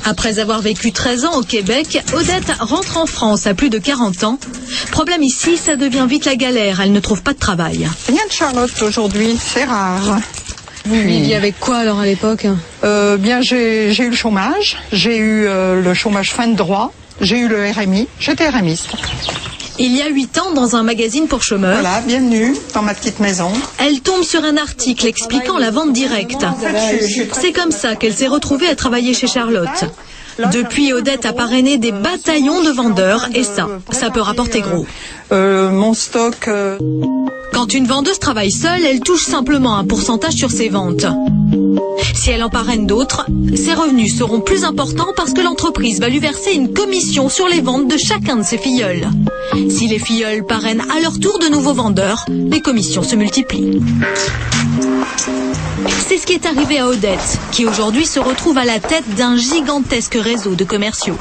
Après avoir vécu 13 ans au Québec, Odette rentre en France à plus de 40 ans. Problème ici, ça devient vite la galère, elle ne trouve pas de travail. Rien de Charlotte aujourd'hui, c'est rare. Vous viviez avec quoi alors à l'époque? Bien, j'ai eu le chômage, j'ai eu le chômage fin de droit, j'ai eu le RMI, j'étais RMiste. Il y a 8 ans, dans un magazine pour chômeurs, voilà, bienvenue dans ma petite maison. Elle tombe sur un article expliquant la vente directe. C'est comme ça qu'elle s'est retrouvée à travailler chez Charlotte. Depuis, Odette a parrainé des bataillons de vendeurs et ça peut rapporter gros. Mon stock... Quand une vendeuse travaille seule, elle touche simplement un pourcentage sur ses ventes. Si elle en parraine d'autres, ses revenus seront plus importants parce que l'entreprise va lui verser une commission sur les ventes de chacun de ses filleuls. Si les filleuls parrainent à leur tour de nouveaux vendeurs, les commissions se multiplient. C'est ce qui est arrivé à Odette, qui aujourd'hui se retrouve à la tête d'un gigantesque réseau de commerciaux.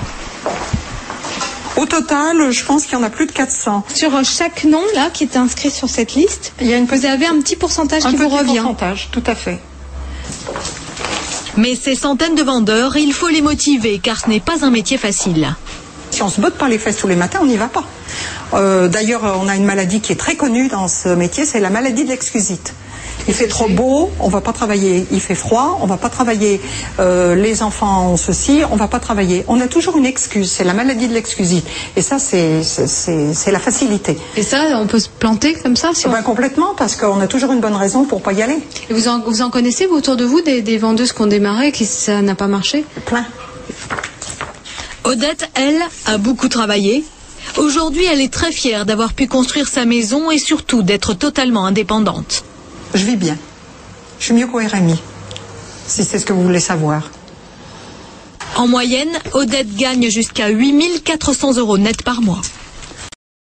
Au total, je pense qu'il y en a plus de 400. Sur chaque nom là qui est inscrit sur cette liste, vous avez un petit pourcentage qui vous revient. Un petit pourcentage, tout à fait. Mais ces centaines de vendeurs, il faut les motiver, car ce n'est pas un métier facile. Si on se botte pas les fesses tous les matins, on n'y va pas. D'ailleurs, on a une maladie qui est très connue dans ce métier, c'est la maladie de l'excusite. Il fait trop beau, on va pas travailler. Il fait froid, on va pas travailler. Les enfants ont ceci, on va pas travailler. On a toujours une excuse, c'est la maladie de l'excusite. Et ça, c'est la facilité. Et ça, on peut se planter comme ça si complètement, parce qu'on a toujours une bonne raison pour pas y aller. Et vous en connaissez, vous, autour de vous, des vendeuses qui ont démarré et qui ça n'a pas marché? Plein. Odette, elle, a beaucoup travaillé. Aujourd'hui, elle est très fière d'avoir pu construire sa maison et surtout d'être totalement indépendante. Je vis bien. Je suis mieux qu'au RMI, si c'est ce que vous voulez savoir. En moyenne, Odette gagne jusqu'à 8 400 € net par mois.